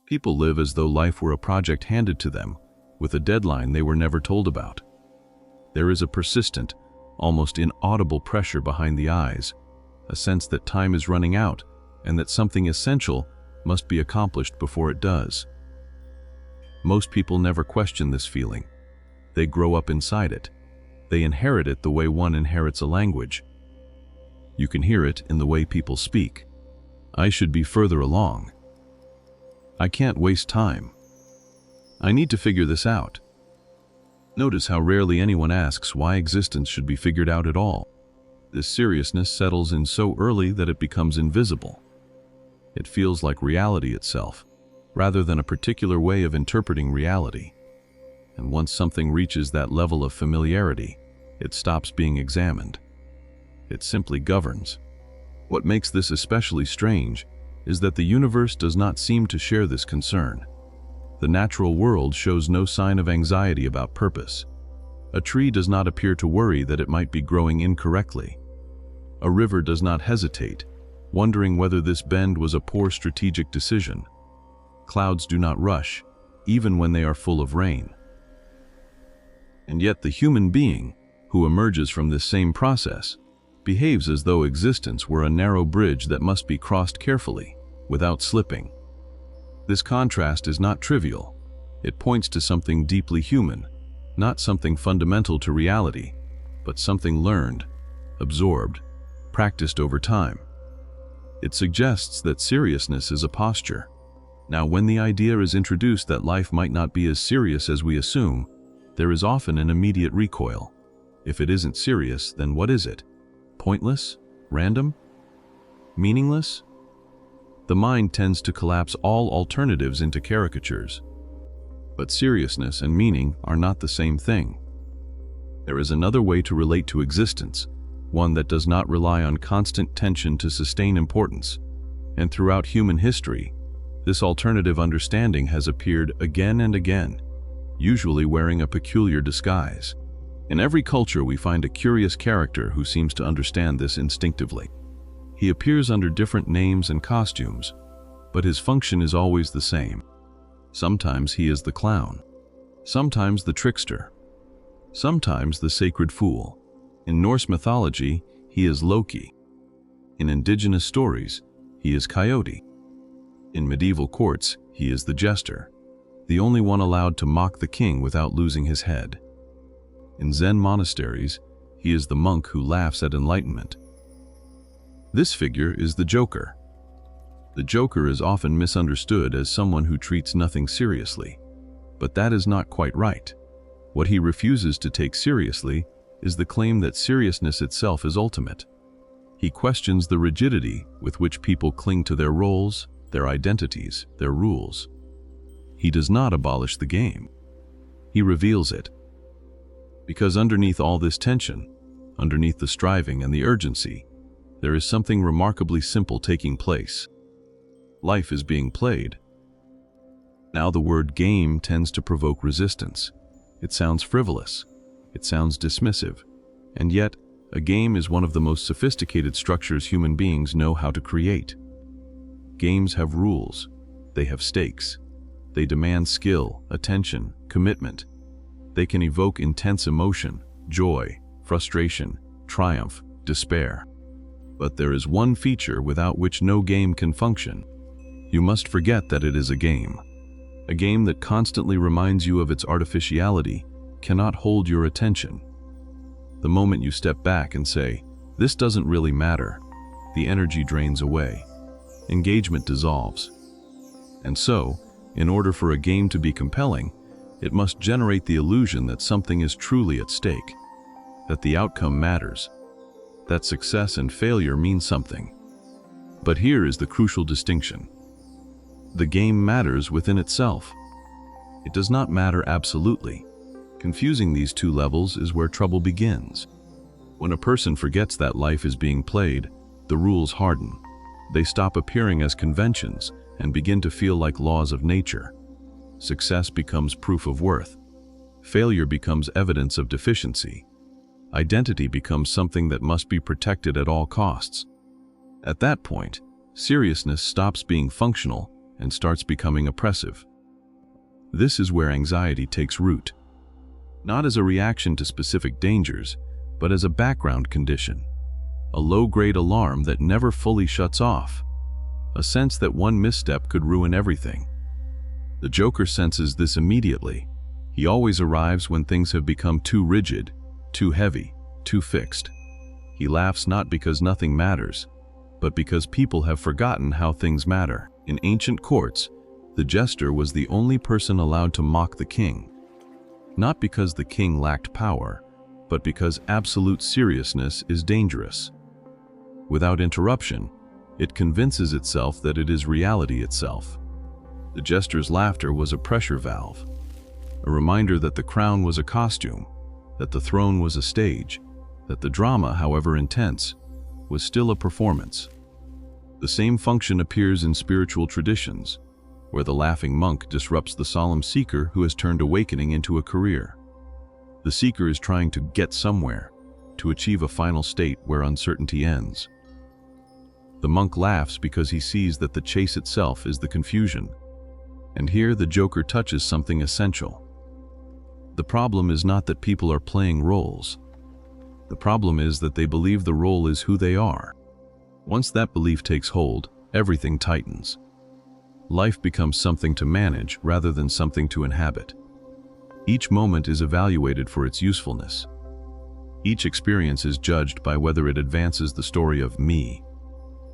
People live as though life were a project handed to them, with a deadline they were never told about. There is a persistent, almost inaudible pressure behind the eyes, a sense that time is running out and that something essential must be accomplished before it does. Most people never question this feeling. They grow up inside it. They inherit it the way one inherits a language. You can hear it in the way people speak. I should be further along. I can't waste time. I need to figure this out. Notice how rarely anyone asks why existence should be figured out at all. This seriousness settles in so early that it becomes invisible. It feels like reality itself, rather than a particular way of interpreting reality. And once something reaches that level of familiarity, it stops being examined. It simply governs. What makes this especially strange is that the universe does not seem to share this concern. The natural world shows no sign of anxiety about purpose. A tree does not appear to worry that it might be growing incorrectly. A river does not hesitate, wondering whether this bend was a poor strategic decision. Clouds do not rush, even when they are full of rain. And yet the human being, who emerges from this same process, behaves as though existence were a narrow bridge that must be crossed carefully, without slipping. This contrast is not trivial. It points to something deeply human, not something fundamental to reality, but something learned, absorbed, practiced over time. It suggests that seriousness is a posture. Now, when the idea is introduced that life might not be as serious as we assume, there is often an immediate recoil. If it isn't serious, then what is it? Pointless? Random? Meaningless? The mind tends to collapse all alternatives into caricatures. But seriousness and meaning are not the same thing. There is another way to relate to existence, one that does not rely on constant tension to sustain importance. And throughout human history, this alternative understanding has appeared again and again, usually wearing a peculiar disguise. In every culture, we find a curious character who seems to understand this instinctively. He appears under different names and costumes, but his function is always the same. Sometimes he is the clown, sometimes the trickster, sometimes the sacred fool. In Norse mythology, he is Loki. In indigenous stories, he is Coyote. In medieval courts, he is the jester, the only one allowed to mock the king without losing his head. In Zen monasteries, he is the monk who laughs at enlightenment. This figure is the Joker. The Joker is often misunderstood as someone who treats nothing seriously, but that is not quite right. What he refuses to take seriously is the claim that seriousness itself is ultimate. He questions the rigidity with which people cling to their roles, their identities, their rules. He does not abolish the game. He reveals it. Because underneath all this tension, underneath the striving and the urgency, there is something remarkably simple taking place. Life is being played. Now the word game tends to provoke resistance. It sounds frivolous. It sounds dismissive. And yet, a game is one of the most sophisticated structures human beings know how to create. Games have rules. They have stakes. They demand skill, attention, commitment. They can evoke intense emotion, joy, frustration, triumph, despair. But there is one feature without which no game can function. You must forget that it is a game. A game that constantly reminds you of its artificiality cannot hold your attention. The moment you step back and say, "This doesn't really matter," the energy drains away. Engagement dissolves. And so, in order for a game to be compelling, it must generate the illusion that something is truly at stake, that the outcome matters, that success and failure mean something. But here is the crucial distinction. The game matters within itself. It does not matter absolutely. Confusing these two levels is where trouble begins. When a person forgets that life is being played, the rules harden. They stop appearing as conventions and begin to feel like laws of nature. Success becomes proof of worth. Failure becomes evidence of deficiency. Identity becomes something that must be protected at all costs. At that point, seriousness stops being functional and starts becoming oppressive. This is where anxiety takes root, not as a reaction to specific dangers, but as a background condition, a low-grade alarm that never fully shuts off, a sense that one misstep could ruin everything. The Joker senses this immediately. He always arrives when things have become too rigid, too heavy, too fixed. He laughs not because nothing matters, but because people have forgotten how things matter. In ancient courts, the jester was the only person allowed to mock the king, not because the king lacked power, but because absolute seriousness is dangerous. Without interruption, it convinces itself that it is reality itself. The jester's laughter was a pressure valve, a reminder that the crown was a costume, that the throne was a stage, that the drama, however intense, was still a performance. The same function appears in spiritual traditions, where the laughing monk disrupts the solemn seeker who has turned awakening into a career. The seeker is trying to get somewhere, to achieve a final state where uncertainty ends. The monk laughs because he sees that the chase itself is the confusion. And here the Joker touches something essential. The problem is not that people are playing roles. The problem is that they believe the role is who they are. Once that belief takes hold, everything tightens. Life becomes something to manage rather than something to inhabit. Each moment is evaluated for its usefulness. Each experience is judged by whether it advances the story of me.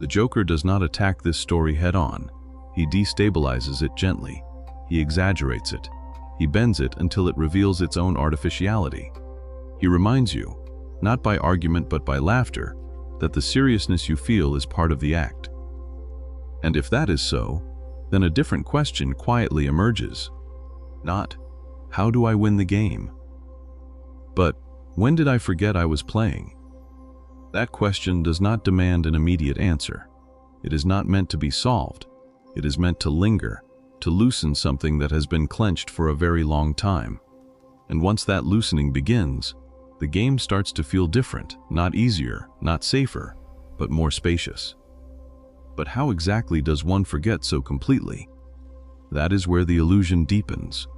The Joker does not attack this story head-on. He destabilizes it gently. He exaggerates it. He bends it until it reveals its own artificiality. He reminds you, not by argument but by laughter, that the seriousness you feel is part of the act. And if that is so, then a different question quietly emerges. Not, how do I win the game? But, when did I forget I was playing? That question does not demand an immediate answer. It is not meant to be solved. It is meant to linger, to loosen something that has been clenched for a very long time. And once that loosening begins, the game starts to feel different, not easier, not safer, but more spacious. But how exactly does one forget so completely? That is where the illusion deepens.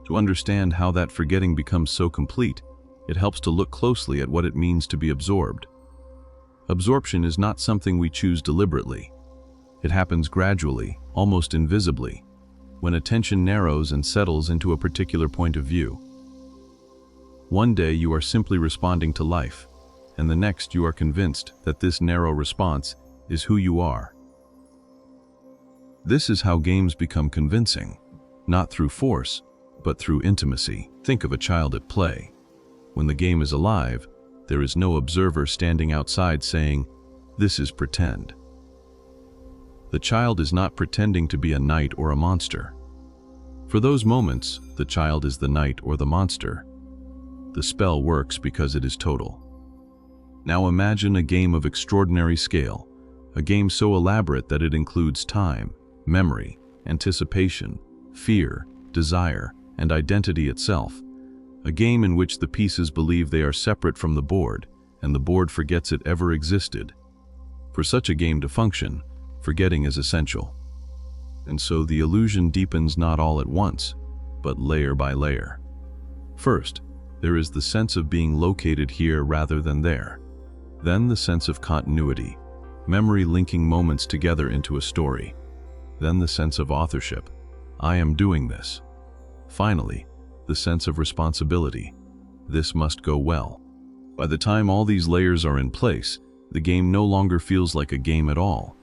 To understand how that forgetting becomes so complete, it helps to look closely at what it means to be absorbed. Absorption is not something we choose deliberately. It happens gradually, almost invisibly, when attention narrows and settles into a particular point of view. One day you are simply responding to life, and the next you are convinced that this narrow response is who you are. This is how games become convincing, not through force, but through intimacy. Think of a child at play. When the game is alive, there is no observer standing outside saying, "This is pretend." The child is not pretending to be a knight or a monster. For those moments, the child is the knight or the monster. The spell works because it is total. Now imagine a game of extraordinary scale, a game so elaborate that it includes time, memory, anticipation, fear, desire, and identity itself. A game in which the pieces believe they are separate from the board, and the board forgets it ever existed. For such a game to function, forgetting is essential. And so the illusion deepens not all at once, but layer by layer. First, there is the sense of being located here rather than there. Then the sense of continuity, memory linking moments together into a story. Then the sense of authorship. I am doing this. Finally, the sense of responsibility. This must go well. By the time all these layers are in place, the game no longer feels like a game at all.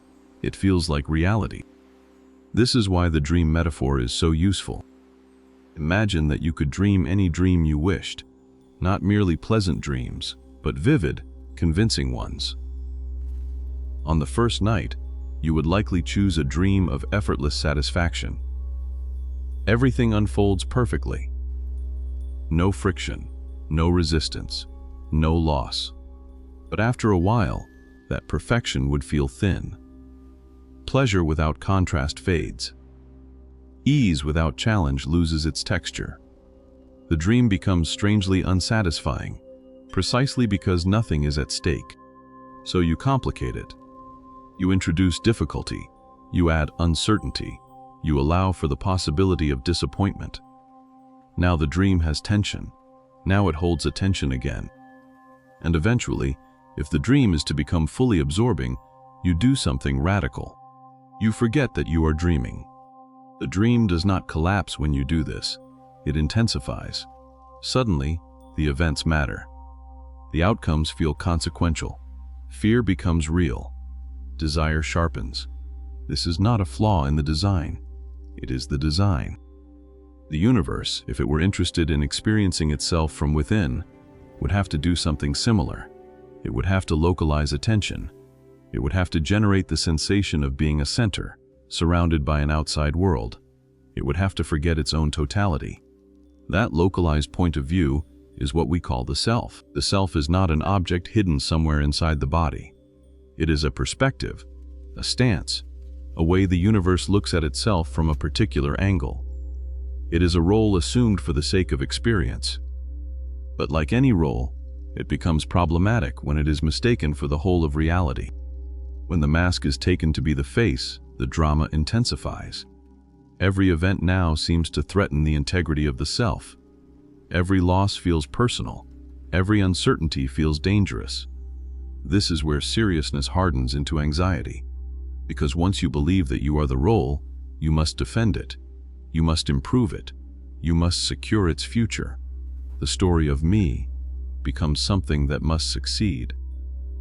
It feels like reality. This is why the dream metaphor is so useful. Imagine that you could dream any dream you wished, not merely pleasant dreams, but vivid, convincing ones. On the first night, you would likely choose a dream of effortless satisfaction. Everything unfolds perfectly. No friction, no resistance, no loss. But after a while, that perfection would feel thin. Pleasure without contrast fades. Ease without challenge loses its texture. The dream becomes strangely unsatisfying, precisely because nothing is at stake. So you complicate it. You introduce difficulty. You add uncertainty. You allow for the possibility of disappointment. Now the dream has tension. Now it holds attention again. And eventually, if the dream is to become fully absorbing, you do something radical. You forget that you are dreaming. The dream does not collapse when you do this. It intensifies. Suddenly, the events matter. The outcomes feel consequential. Fear becomes real. Desire sharpens. This is not a flaw in the design. It is the design. The universe, if it were interested in experiencing itself from within, would have to do something similar. It would have to localize attention. It would have to generate the sensation of being a center, surrounded by an outside world. It would have to forget its own totality. That localized point of view is what we call the self. The self is not an object hidden somewhere inside the body. It is a perspective, a stance, a way the universe looks at itself from a particular angle. It is a role assumed for the sake of experience. But like any role, it becomes problematic when it is mistaken for the whole of reality. When the mask is taken to be the face, the drama intensifies. Every event now seems to threaten the integrity of the self. Every loss feels personal. Every uncertainty feels dangerous. This is where seriousness hardens into anxiety. Because once you believe that you are the role, you must defend it. You must improve it. You must secure its future. The story of me becomes something that must succeed.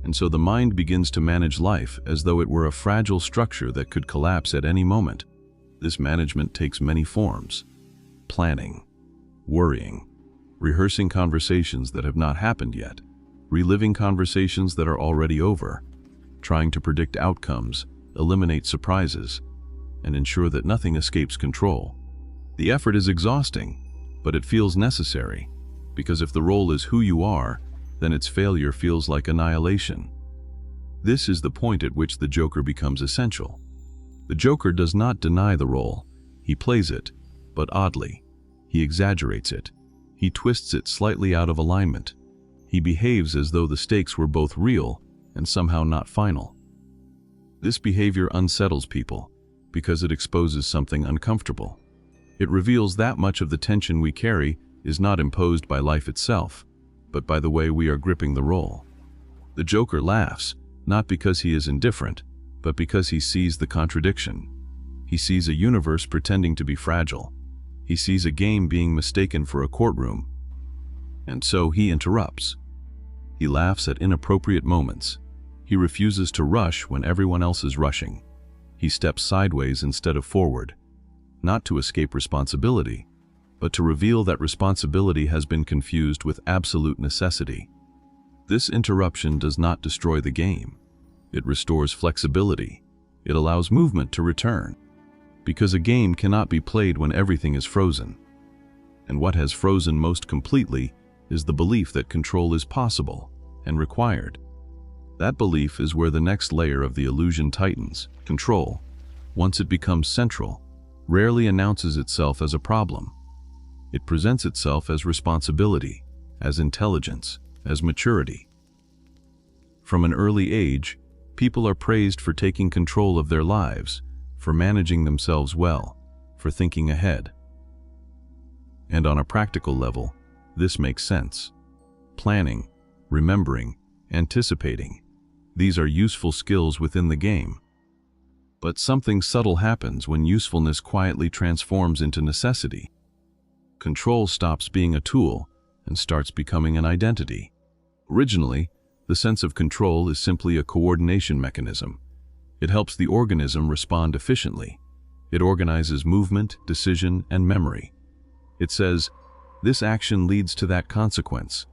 And so the mind begins to manage life as though it were a fragile structure that could collapse at any moment. This management takes many forms: planning, worrying, rehearsing conversations that have not happened yet, reliving conversations that are already over, trying to predict outcomes, eliminate surprises, and ensure that nothing escapes control. The effort is exhausting, but it feels necessary, because if the role is who you are, then its failure feels like annihilation. This is the point at which the Joker becomes essential. The Joker does not deny the role. He plays it, but oddly. He exaggerates it. He twists it slightly out of alignment. He behaves as though the stakes were both real and somehow not final. This behavior unsettles people because it exposes something uncomfortable. It reveals that much of the tension we carry is not imposed by life itself, but by the way we are gripping the role. The Joker laughs, not because he is indifferent, but because he sees the contradiction. He sees a universe pretending to be fragile. He sees a game being mistaken for a courtroom. And so he interrupts. He laughs at inappropriate moments. He refuses to rush when everyone else is rushing. He steps sideways instead of forward, not to escape responsibility, but to reveal that responsibility has been confused with absolute necessity. This interruption does not destroy the game. It restores flexibility. It allows movement to return. Because a game cannot be played when everything is frozen. And what has frozen most completely is the belief that control is possible and required. That belief is where the next layer of the illusion tightens. Control, once it becomes central, rarely announces itself as a problem. It presents itself as responsibility, as intelligence, as maturity. From an early age, people are praised for taking control of their lives, for managing themselves well, for thinking ahead. And on a practical level, this makes sense. Planning, remembering, anticipating, these are useful skills within the game. But something subtle happens when usefulness quietly transforms into necessity. Control stops being a tool and starts becoming an identity. Originally, the sense of control is simply a coordination mechanism. It helps the organism respond efficiently. It organizes movement, decision, and memory. It says, this action leads to that consequence,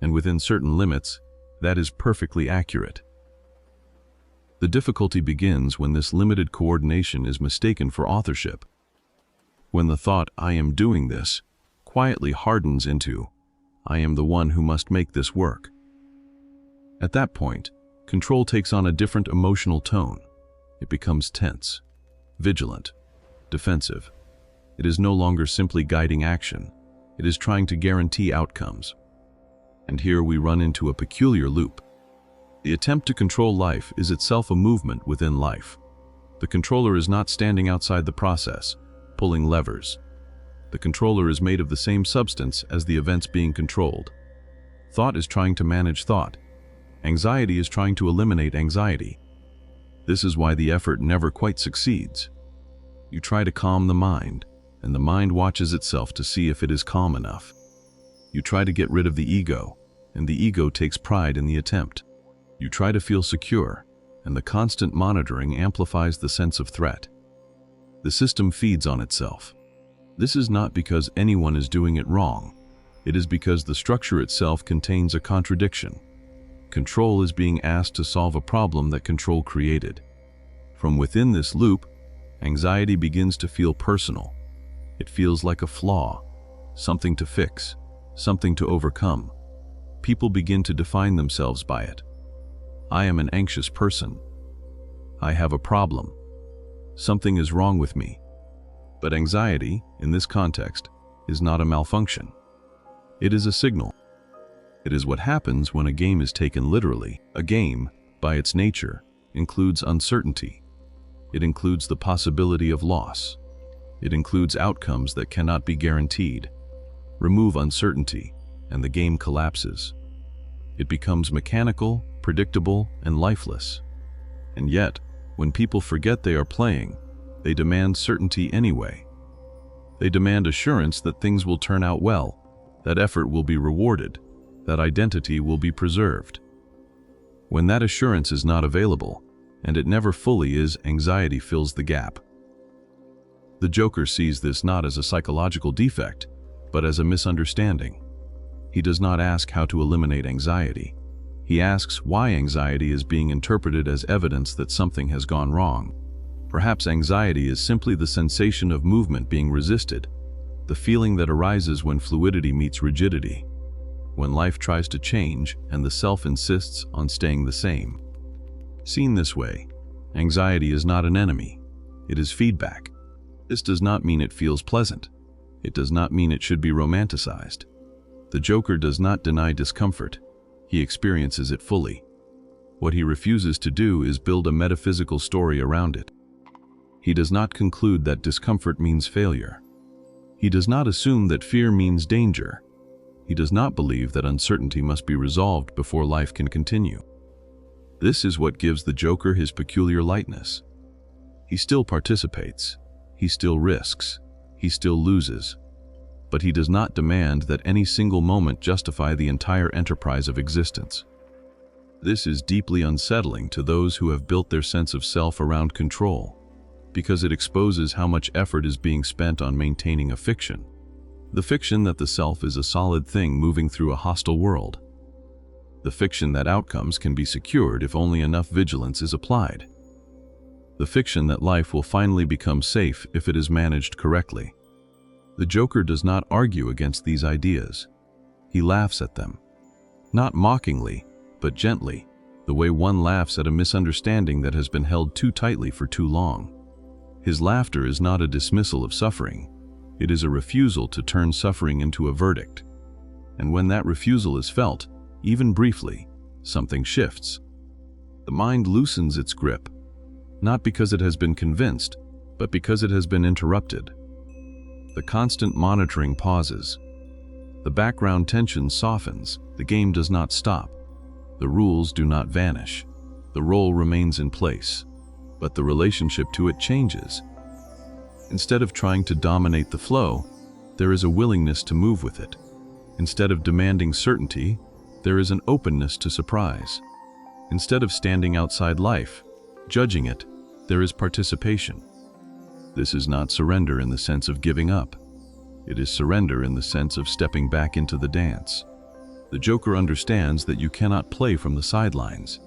and within certain limits, that is perfectly accurate. The difficulty begins when this limited coordination is mistaken for authorship. When the thought, I am doing this, quietly hardens into, I am the one who must make this work. At that point, control takes on a different emotional tone. It becomes tense, vigilant, defensive. It is no longer simply guiding action. It is trying to guarantee outcomes. And here we run into a peculiar loop. The attempt to control life is itself a movement within life. The controller is not standing outside the process, pulling levers. The controller is made of the same substance as the events being controlled. Thought is trying to manage thought. Anxiety is trying to eliminate anxiety. This is why the effort never quite succeeds. You try to calm the mind, and the mind watches itself to see if it is calm enough. You try to get rid of the ego, and the ego takes pride in the attempt. You try to feel secure, and the constant monitoring amplifies the sense of threat. The system feeds on itself. This is not because anyone is doing it wrong. It is because the structure itself contains a contradiction. Control is being asked to solve a problem that control created. From within this loop, anxiety begins to feel personal. It feels like a flaw, something to fix, something to overcome. People begin to define themselves by it. I am an anxious person. I have a problem. Something is wrong with me. But anxiety, in this context, is not a malfunction. It is a signal. It is what happens when a game is taken literally. A game, by its nature, includes uncertainty. It includes the possibility of loss. It includes outcomes that cannot be guaranteed. Remove uncertainty, and the game collapses. It becomes mechanical, predictable, and lifeless. And yet, when people forget they are playing, they demand certainty anyway. They demand assurance that things will turn out well, that effort will be rewarded, that identity will be preserved. When that assurance is not available, and it never fully is, anxiety fills the gap. The Joker sees this not as a psychological defect, but as a misunderstanding. He does not ask how to eliminate anxiety. He asks why anxiety is being interpreted as evidence that something has gone wrong. Perhaps anxiety is simply the sensation of movement being resisted, the feeling that arises when fluidity meets rigidity, when life tries to change and the self insists on staying the same. Seen this way, anxiety is not an enemy. It is feedback. This does not mean it feels pleasant. It does not mean it should be romanticized. The Joker does not deny discomfort. He experiences it fully. What he refuses to do is build a metaphysical story around it. He does not conclude that discomfort means failure. He does not assume that fear means danger. He does not believe that uncertainty must be resolved before life can continue. This is what gives the Joker his peculiar lightness. He still participates. He still risks. He still loses. But he does not demand that any single moment justify the entire enterprise of existence. This is deeply unsettling to those who have built their sense of self around control, because it exposes how much effort is being spent on maintaining a fiction. The fiction that the self is a solid thing moving through a hostile world. The fiction that outcomes can be secured if only enough vigilance is applied. The fiction that life will finally become safe if it is managed correctly. The Joker does not argue against these ideas. He laughs at them. Not mockingly, but gently, the way one laughs at a misunderstanding that has been held too tightly for too long. His laughter is not a dismissal of suffering. It is a refusal to turn suffering into a verdict. And when that refusal is felt, even briefly, something shifts. The mind loosens its grip, not because it has been convinced, but because it has been interrupted. The constant monitoring pauses. The background tension softens. The game does not stop. The rules do not vanish. The role remains in place, but the relationship to it changes. Instead of trying to dominate the flow, there is a willingness to move with it. Instead of demanding certainty, there is an openness to surprise. Instead of standing outside life, judging it, there is participation. This is not surrender in the sense of giving up. It is surrender in the sense of stepping back into the dance. The Joker understands that you cannot play from the sidelines.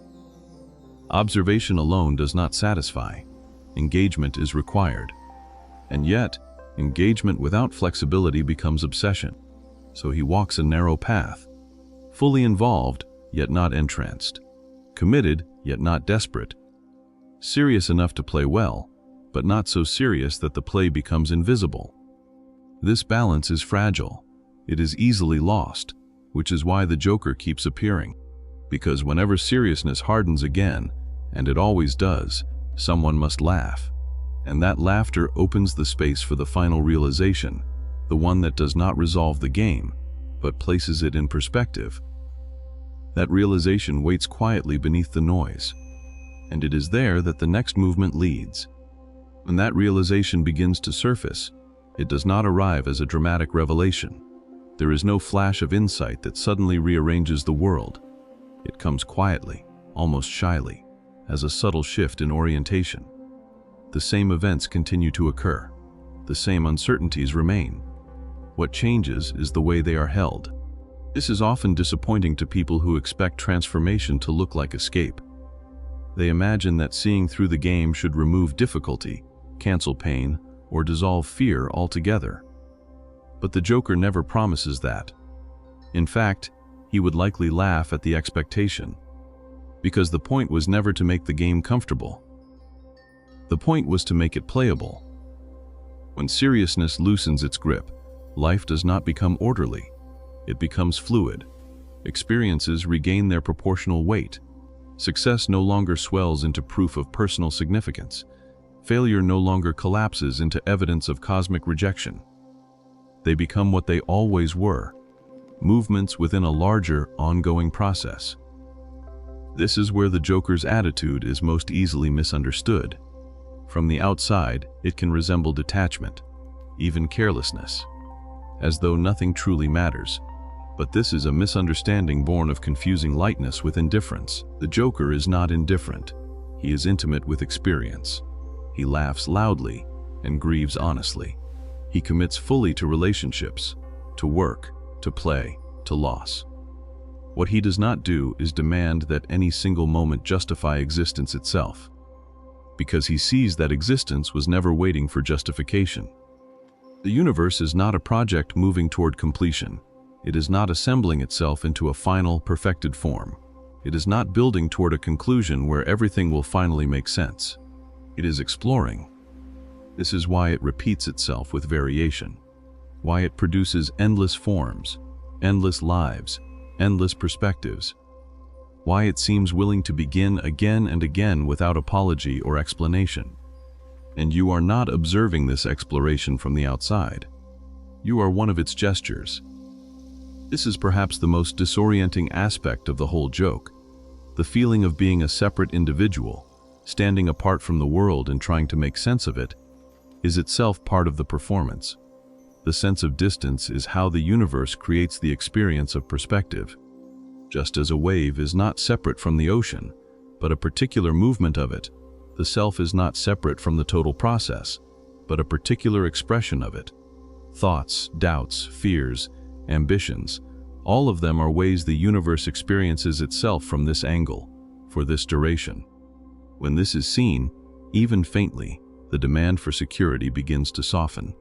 Observation alone does not satisfy. Engagement is required. And yet, engagement without flexibility becomes obsession. So he walks a narrow path, fully involved, yet not entranced, committed, yet not desperate, serious enough to play well, but not so serious that the play becomes invisible. This balance is fragile. It is easily lost, which is why the Joker keeps appearing. Because whenever seriousness hardens again, and it always does, someone must laugh. And that laughter opens the space for the final realization, the one that does not resolve the game, but places it in perspective. That realization waits quietly beneath the noise, and it is there that the next movement leads. When that realization begins to surface, it does not arrive as a dramatic revelation. There is no flash of insight that suddenly rearranges the world. It comes quietly, almost shyly, as a subtle shift in orientation. The same events continue to occur. The same uncertainties remain. What changes is the way they are held. This is often disappointing to people who expect transformation to look like escape. They imagine that seeing through the game should remove difficulty, cancel pain, or dissolve fear altogether. But the Joker never promises that. In fact, he would likely laugh at the expectation, because the point was never to make the game comfortable. The point was to make it playable. When seriousness loosens its grip, life does not become orderly. It becomes fluid. Experiences regain their proportional weight. Success no longer swells into proof of personal significance. Failure no longer collapses into evidence of cosmic rejection. They become what they always were, movements within a larger, ongoing process. This is where the Joker's attitude is most easily misunderstood. From the outside, it can resemble detachment, even carelessness, as though nothing truly matters. But this is a misunderstanding born of confusing lightness with indifference. The Joker is not indifferent. He is intimate with experience. He laughs loudly and grieves honestly. He commits fully to relationships, to work, to play, to loss. What he does not do is demand that any single moment justify existence itself, because he sees that existence was never waiting for justification. The universe is not a project moving toward completion. It is not assembling itself into a final, perfected form. It is not building toward a conclusion where everything will finally make sense. It is exploring. This is why it repeats itself with variation, why it produces endless forms, endless lives, endless perspectives, why it seems willing to begin again and again without apology or explanation. And you are not observing this exploration from the outside. You are one of its gestures. This is perhaps the most disorienting aspect of the whole joke. The feeling of being a separate individual, standing apart from the world and trying to make sense of it, is itself part of the performance. The sense of distance is how the universe creates the experience of perspective. Just as a wave is not separate from the ocean, but a particular movement of it, the self is not separate from the total process, but a particular expression of it. Thoughts, doubts, fears, ambitions, all of them are ways the universe experiences itself from this angle, for this duration. When this is seen, even faintly, the demand for security begins to soften.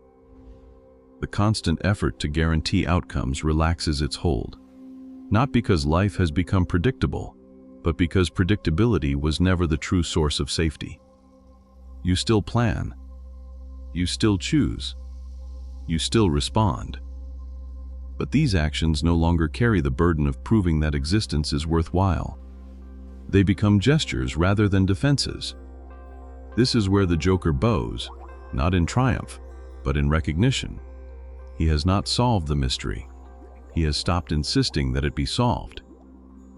The constant effort to guarantee outcomes relaxes its hold, not because life has become predictable, but because predictability was never the true source of safety. You still plan. You still choose. You still respond. But these actions no longer carry the burden of proving that existence is worthwhile. They become gestures rather than defenses. This is where the Joker bows, not in triumph, but in recognition. He has not solved the mystery. He has stopped insisting that it be solved.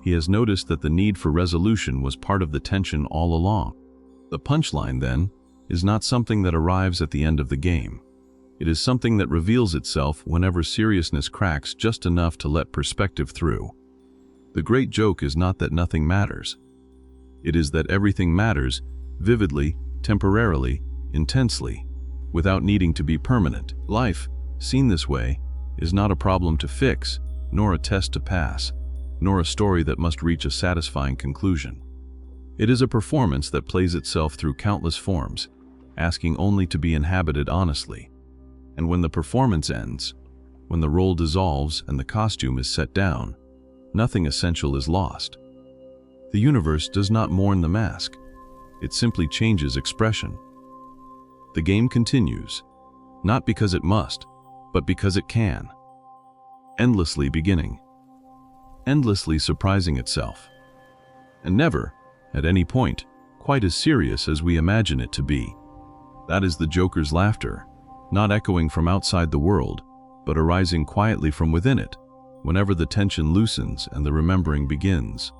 He has noticed that the need for resolution was part of the tension all along. The punchline, then, is not something that arrives at the end of the game. It is something that reveals itself whenever seriousness cracks just enough to let perspective through. The great joke is not that nothing matters. It is that everything matters, vividly, temporarily, intensely, without needing to be permanent. Life, seen this way, is not a problem to fix, nor a test to pass, nor a story that must reach a satisfying conclusion. It is a performance that plays itself through countless forms, asking only to be inhabited honestly. And when the performance ends, when the role dissolves and the costume is set down, nothing essential is lost. The universe does not mourn the mask. It simply changes expression. The game continues, not because it must, but because it can. Endlessly beginning, endlessly surprising itself, and never, at any point, quite as serious as we imagine it to be. That is the Joker's laughter, not echoing from outside the world, but arising quietly from within it, whenever the tension loosens and the remembering begins.